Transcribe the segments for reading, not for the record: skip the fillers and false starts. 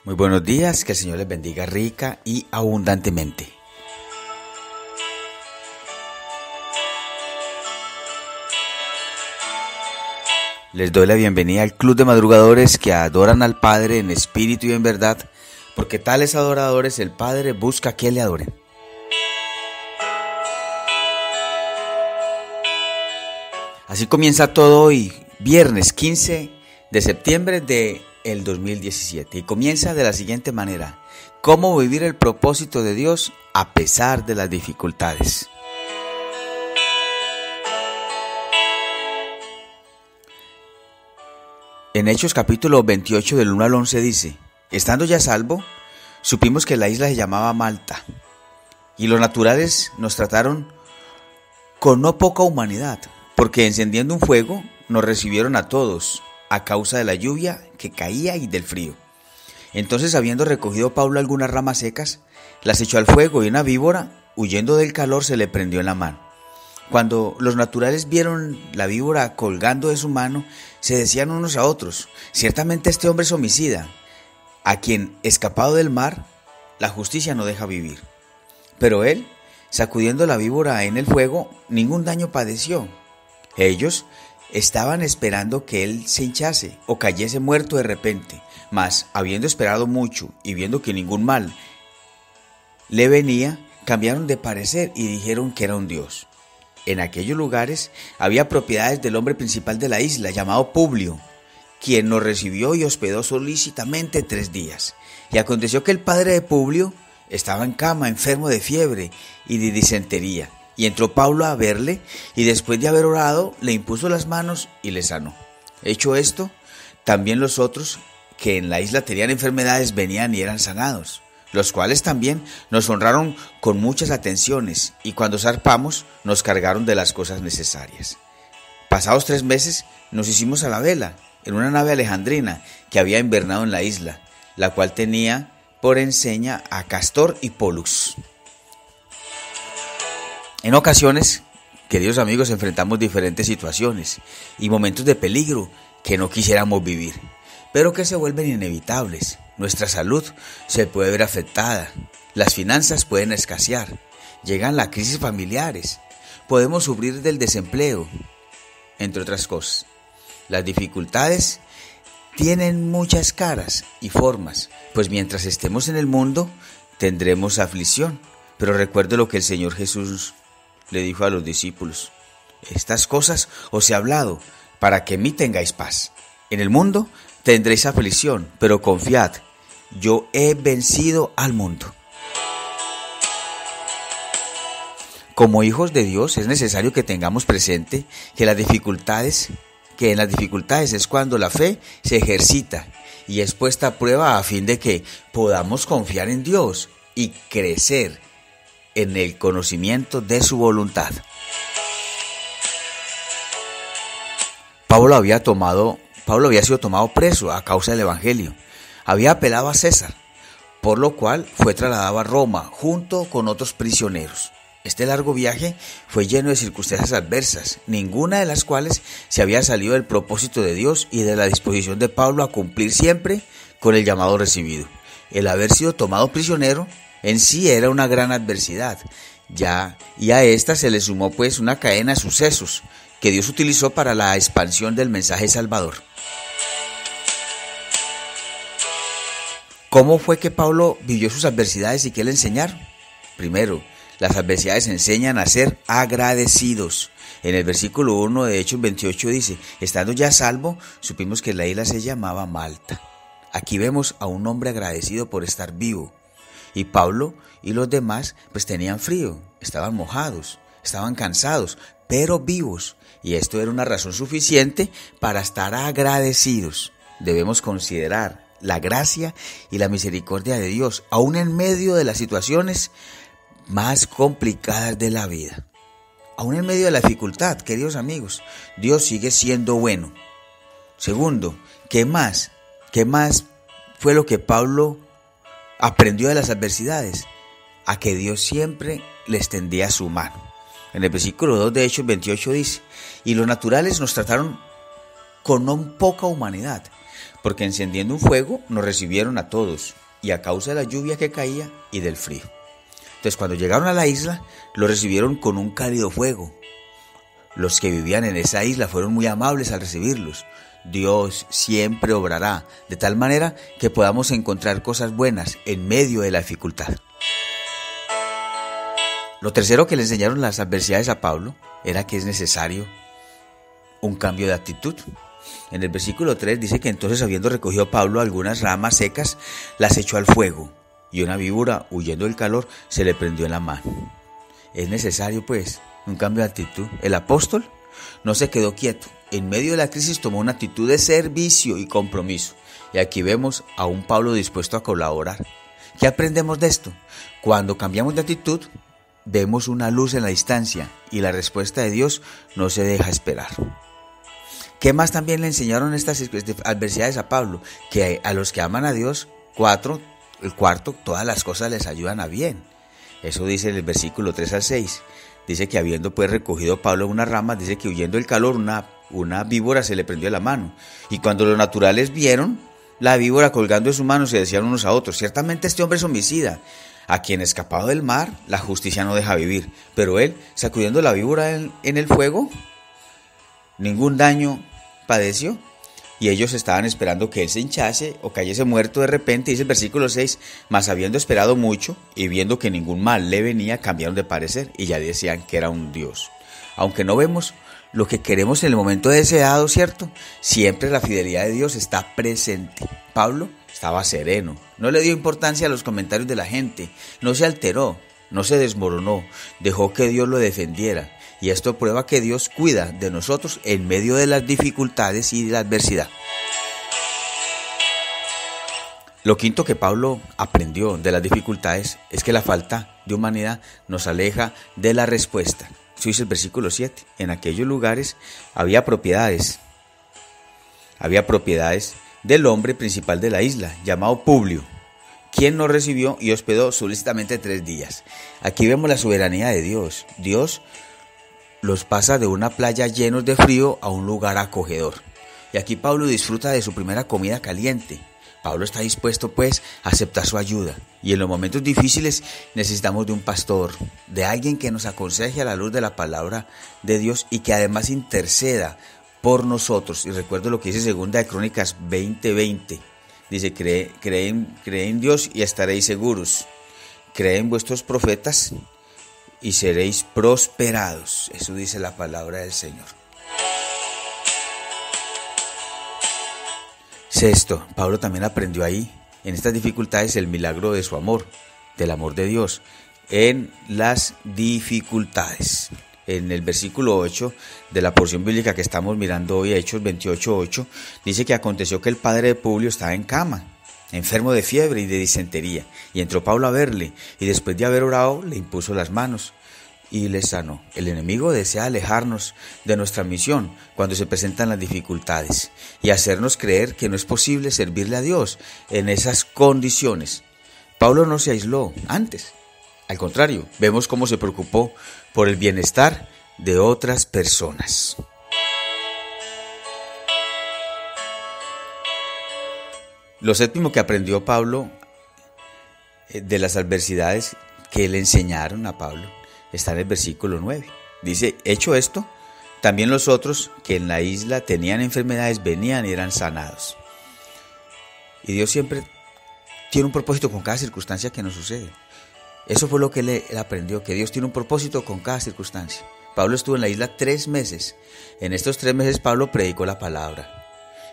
Muy buenos días, que el Señor les bendiga rica y abundantemente. Les doy la bienvenida al Club de Madrugadores que adoran al Padre en espíritu y en verdad, porque tales adoradores el Padre busca que le adoren. Así comienza todo hoy, viernes 15 de septiembre del 2017, y comienza de la siguiente manera: ¿cómo vivir el propósito de Dios a pesar de las dificultades? En Hechos capítulo 28 del 1 al 11 dice: estando ya a salvo, supimos que la isla se llamaba Malta, y los naturales nos trataron con no poca humanidad, porque encendiendo un fuego nos recibieron a todos, a causa de la lluvia que caía y del frío. Entonces, habiendo recogido Pablo algunas ramas secas, las echó al fuego, y una víbora, huyendo del calor, se le prendió en la mano. Cuando los naturales vieron la víbora colgando de su mano, se decían unos a otros: ciertamente este hombre es homicida, a quien, escapado del mar, la justicia no deja vivir. Pero él, sacudiendo la víbora en el fuego, ningún daño padeció. Ellos estaban esperando que él se hinchase o cayese muerto de repente, mas, habiendo esperado mucho y viendo que ningún mal le venía, cambiaron de parecer y dijeron que era un dios. En aquellos lugares había propiedades del hombre principal de la isla, llamado Publio, quien nos recibió y hospedó solícitamente 3 días. Y aconteció que el padre de Publio estaba en cama, enfermo de fiebre y de disentería. Y entró Pablo a verle, y después de haber orado, le impuso las manos y le sanó. Hecho esto, también los otros que en la isla tenían enfermedades venían y eran sanados, los cuales también nos honraron con muchas atenciones, y cuando zarpamos nos cargaron de las cosas necesarias. Pasados 3 meses nos hicimos a la vela en una nave alejandrina que había invernado en la isla, la cual tenía por enseña a Castor y Pólux. En ocasiones, queridos amigos, enfrentamos diferentes situaciones y momentos de peligro que no quisiéramos vivir, pero que se vuelven inevitables. Nuestra salud se puede ver afectada, las finanzas pueden escasear, llegan las crisis familiares, podemos sufrir del desempleo, entre otras cosas. Las dificultades tienen muchas caras y formas, pues mientras estemos en el mundo tendremos aflicción. Pero recuerde lo que el Señor Jesús le dijo a los discípulos: estas cosas os he hablado para que en mí tengáis paz. En el mundo tendréis aflicción, pero confiad, yo he vencido al mundo. Como hijos de Dios es necesario que tengamos presente que en las dificultades es cuando la fe se ejercita y es puesta a prueba a fin de que podamos confiar en Dios y crecer en el conocimiento de su voluntad. Pablo había sido tomado preso a causa del Evangelio. Había apelado a César, por lo cual fue trasladado a Roma junto con otros prisioneros. Este largo viaje fue lleno de circunstancias adversas, ninguna de las cuales se había salido del propósito de Dios y de la disposición de Pablo a cumplir siempre con el llamado recibido. El haber sido tomado prisionero en sí era una gran adversidad, y a esta se le sumó pues una cadena de sucesos que Dios utilizó para la expansión del mensaje salvador. ¿Cómo fue que Pablo vivió sus adversidades y qué le enseñaron? Primero, las adversidades enseñan a ser agradecidos. En el versículo 1 de Hechos 28 dice: estando ya a salvo, supimos que la isla se llamaba Malta. Aquí vemos a un hombre agradecido por estar vivo. Y Pablo y los demás pues tenían frío, estaban mojados, estaban cansados, pero vivos. Y esto era una razón suficiente para estar agradecidos. Debemos considerar la gracia y la misericordia de Dios, aún en medio de las situaciones más complicadas de la vida. Aún en medio de la dificultad, queridos amigos, Dios sigue siendo bueno. Segundo, ¿qué más fue lo que Pablo aprendió de las adversidades? A que Dios siempre le extendía su mano. En el versículo 2 de Hechos 28 dice: y los naturales nos trataron con no poca humanidad, porque encendiendo un fuego nos recibieron a todos, y a causa de la lluvia que caía y del frío. Entonces cuando llegaron a la isla, lo recibieron con un cálido fuego. Los que vivían en esa isla fueron muy amables al recibirlos. Dios siempre obrará de tal manera que podamos encontrar cosas buenas en medio de la dificultad. Lo tercero que le enseñaron las adversidades a Pablo era que es necesario un cambio de actitud. En el versículo 3 dice que entonces, habiendo recogido Pablo algunas ramas secas, las echó al fuego, y una víbora, huyendo del calor, se le prendió en la mano. Es necesario, pues, un cambio de actitud. El apóstol no se quedó quieto. En medio de la crisis tomó una actitud de servicio y compromiso. Y aquí vemos a un Pablo dispuesto a colaborar. ¿Qué aprendemos de esto? Cuando cambiamos de actitud, vemos una luz en la distancia y la respuesta de Dios no se deja esperar. ¿Qué más también le enseñaron estas adversidades a Pablo? Que a los que aman a Dios, el cuarto, todas las cosas les ayudan a bien. Eso dice en el versículo 3 al 6. Dice que habiendo pues recogido Pablo unas ramas, dice que huyendo del calor una víbora se le prendió la mano. Y cuando los naturales vieron la víbora colgando de su mano, se decían unos a otros: ciertamente este hombre es homicida, a quien escapado del mar la justicia no deja vivir. Pero él, sacudiendo la víbora en el fuego, ningún daño padeció. Y ellos estaban esperando que él se hinchase o cayese muerto de repente. Dice el versículo 6, mas habiendo esperado mucho y viendo que ningún mal le venía, cambiaron de parecer y ya decían que era un dios. Aunque no vemos lo que queremos en el momento deseado, ¿cierto? Siempre la fidelidad de Dios está presente. Pablo estaba sereno, no le dio importancia a los comentarios de la gente, no se alteró, no se desmoronó, dejó que Dios lo defendiera. Y esto prueba que Dios cuida de nosotros en medio de las dificultades y de la adversidad. Lo quinto que Pablo aprendió de las dificultades es que la falta de humanidad nos aleja de la respuesta. Eso dice el versículo 7. En aquellos lugares había propiedades del hombre principal de la isla, llamado Publio, quien nos recibió y hospedó solícitamente 3 días. Aquí vemos la soberanía de Dios. Dios los pasa de una playa llenos de frío a un lugar acogedor. Y aquí Pablo disfruta de su primera comida caliente. Pablo está dispuesto pues a aceptar su ayuda. Y en los momentos difíciles necesitamos de un pastor, de alguien que nos aconseje a la luz de la palabra de Dios y que además interceda por nosotros. Y recuerdo lo que dice 2 de Crónicas 20:20. Dice: cree en Dios y estaréis seguros. Cree en vuestros profetas y seréis prosperados. Eso dice la palabra del Señor. Sexto, Pablo también aprendió ahí, en estas dificultades, el milagro de su amor, del amor de Dios, en las dificultades. En el versículo 8 de la porción bíblica que estamos mirando hoy, Hechos 28:8, dice que aconteció que el padre de Publio estaba en cama, enfermo de fiebre y de disentería, y entró Pablo a verle, y después de haber orado, le impuso las manos y le sanó. El enemigo desea alejarnos de nuestra misión cuando se presentan las dificultades y hacernos creer que no es posible servirle a Dios en esas condiciones. Pablo no se aisló antes, al contrario, vemos cómo se preocupó por el bienestar de otras personas. Lo séptimo que aprendió Pablo de las adversidades que le enseñaron a Pablo está en el versículo 9. Dice: hecho esto, también los otros que en la isla tenían enfermedades venían y eran sanados. Y Dios siempre tiene un propósito con cada circunstancia que nos sucede. Eso fue lo que él aprendió, que Dios tiene un propósito con cada circunstancia. Pablo estuvo en la isla 3 meses. En estos 3 meses Pablo predicó la palabra.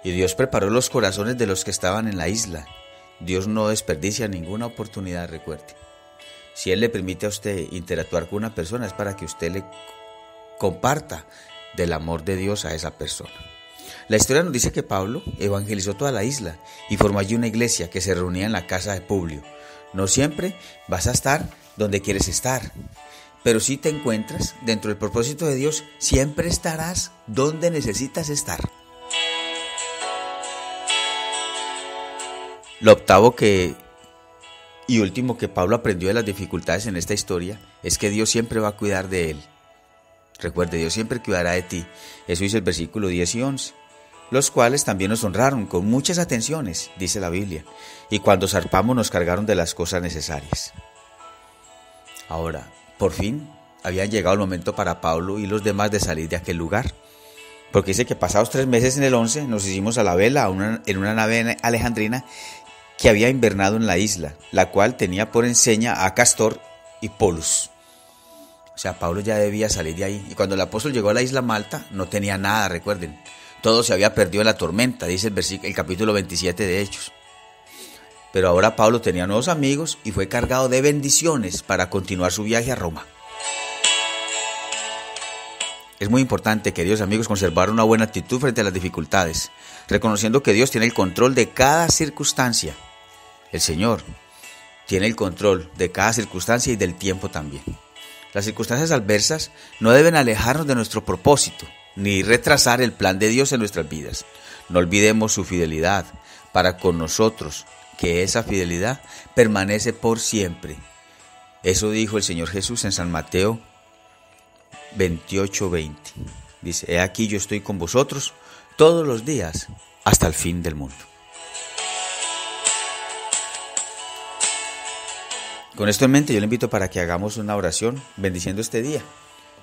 Y Dios preparó los corazones de los que estaban en la isla. Dios no desperdicia ninguna oportunidad, recuerde. Si Él le permite a usted interactuar con una persona, es para que usted le comparta del amor de Dios a esa persona. La historia nos dice que Pablo evangelizó toda la isla y formó allí una iglesia que se reunía en la casa de Publio. No siempre vas a estar donde quieres estar, pero si te encuentras dentro del propósito de Dios, siempre estarás donde necesitas estar. Lo octavo y último que Pablo aprendió de las dificultades en esta historia es que Dios siempre va a cuidar de él. Recuerde, Dios siempre cuidará de ti. Eso dice el versículo 10 y 11. los cuales también nos honraron con muchas atenciones, dice la Biblia, y cuando zarpamos nos cargaron de las cosas necesarias. Ahora, por fin, habían llegado el momento para Pablo y los demás de salir de aquel lugar, porque dice que pasados 3 meses en el 11 nos hicimos a la vela en una nave alejandrina que había invernado en la isla, la cual tenía por enseña a Castor y Polus. O sea, Pablo ya debía salir de ahí, y cuando el apóstol llegó a la isla Malta no tenía nada, recuerden, todo se había perdido en la tormenta, dice el capítulo 27 de Hechos. Pero ahora Pablo tenía nuevos amigos y fue cargado de bendiciones para continuar su viaje a Roma. Es muy importante, queridos amigos, conservar una buena actitud frente a las dificultades, reconociendo que Dios tiene el control de cada circunstancia. El Señor tiene el control de cada circunstancia y del tiempo también. Las circunstancias adversas no deben alejarnos de nuestro propósito, ni retrasar el plan de Dios en nuestras vidas. No olvidemos su fidelidad para con nosotros, que esa fidelidad permanece por siempre. Eso dijo el Señor Jesús en San Mateo 28:20. Dice: he aquí yo estoy con vosotros todos los días hasta el fin del mundo. Con esto en mente yo le invito para que hagamos una oración bendiciendo este día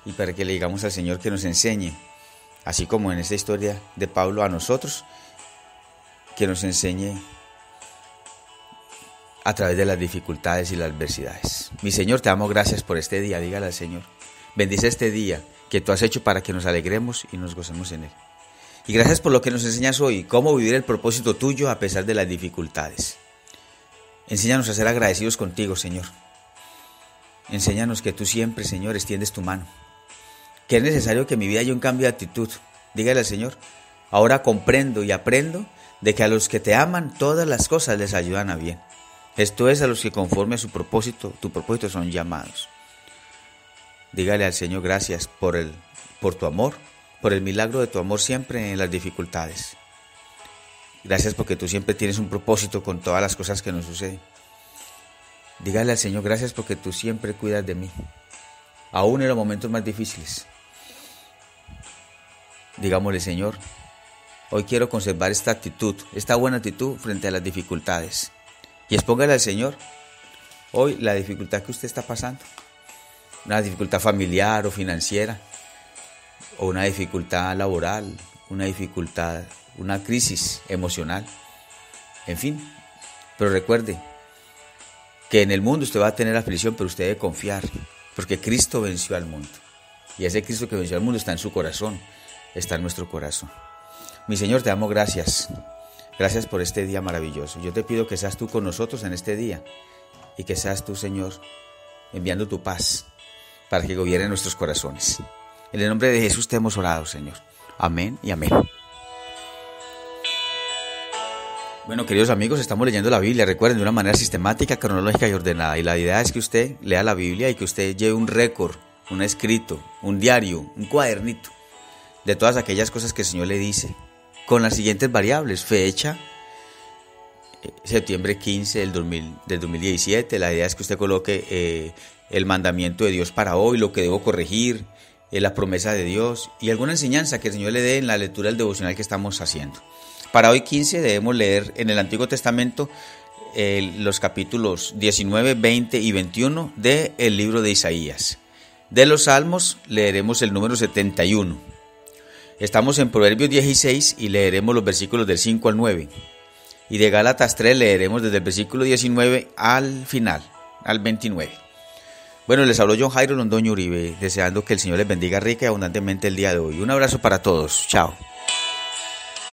y para que le digamos al Señor que nos enseñe, así como en esta historia de Pablo a nosotros, que nos enseñe a través de las dificultades y las adversidades. Mi Señor, te damos gracias por este día, dígale al Señor. Bendice este día que tú has hecho para que nos alegremos y nos gocemos en él. Y gracias por lo que nos enseñas hoy, cómo vivir el propósito tuyo a pesar de las dificultades. Enséñanos a ser agradecidos contigo, Señor. Enséñanos que tú siempre, Señor, extiendes tu mano. Que es necesario que en mi vida haya un cambio de actitud. Dígale al Señor: ahora comprendo y aprendo de que a los que te aman todas las cosas les ayudan a bien. Esto es, a los que conforme a tu propósito son llamados. Dígale al Señor gracias por tu amor, por el milagro de tu amor siempre en las dificultades. Gracias porque tú siempre tienes un propósito con todas las cosas que nos suceden. Dígale al Señor gracias porque tú siempre cuidas de mí, aún en los momentos más difíciles. Digámosle: Señor, hoy quiero conservar esta actitud, esta buena actitud frente a las dificultades. Y expóngale al Señor hoy la dificultad que usted está pasando. Una dificultad familiar o financiera, o una dificultad laboral, una crisis emocional, en fin. Pero recuerde que en el mundo usted va a tener aflicción, pero usted debe confiar, porque Cristo venció al mundo. Y ese Cristo que venció al mundo está en su corazón, está en nuestro corazón. Mi Señor, te damos gracias. Gracias por este día maravilloso. Yo te pido que seas tú con nosotros en este día y que seas tú, Señor, enviando tu paz para que gobierne nuestros corazones. En el nombre de Jesús te hemos orado, Señor. Amén y amén. Bueno, queridos amigos, estamos leyendo la Biblia, recuerden, de una manera sistemática, cronológica y ordenada. Y la idea es que usted lea la Biblia y que usted lleve un récord, un escrito, un diario, un cuadernito de todas aquellas cosas que el Señor le dice, con las siguientes variables: fecha, septiembre 15 del 2017. La idea es que usted coloque el mandamiento de Dios para hoy, lo que debo corregir, la promesa de Dios y alguna enseñanza que el Señor le dé en la lectura del devocional que estamos haciendo. Para hoy 15 debemos leer en el Antiguo Testamento los capítulos 19, 20 y 21 del libro de Isaías. De los Salmos leeremos el número 71. Estamos en Proverbios 16 y leeremos los versículos del 5 al 9. Y de Gálatas 3 leeremos desde el versículo 19 al final, al 29. Bueno, les habló John Jairo Londoño Uribe, deseando que el Señor les bendiga rica y abundantemente el día de hoy. Un abrazo para todos. Chao.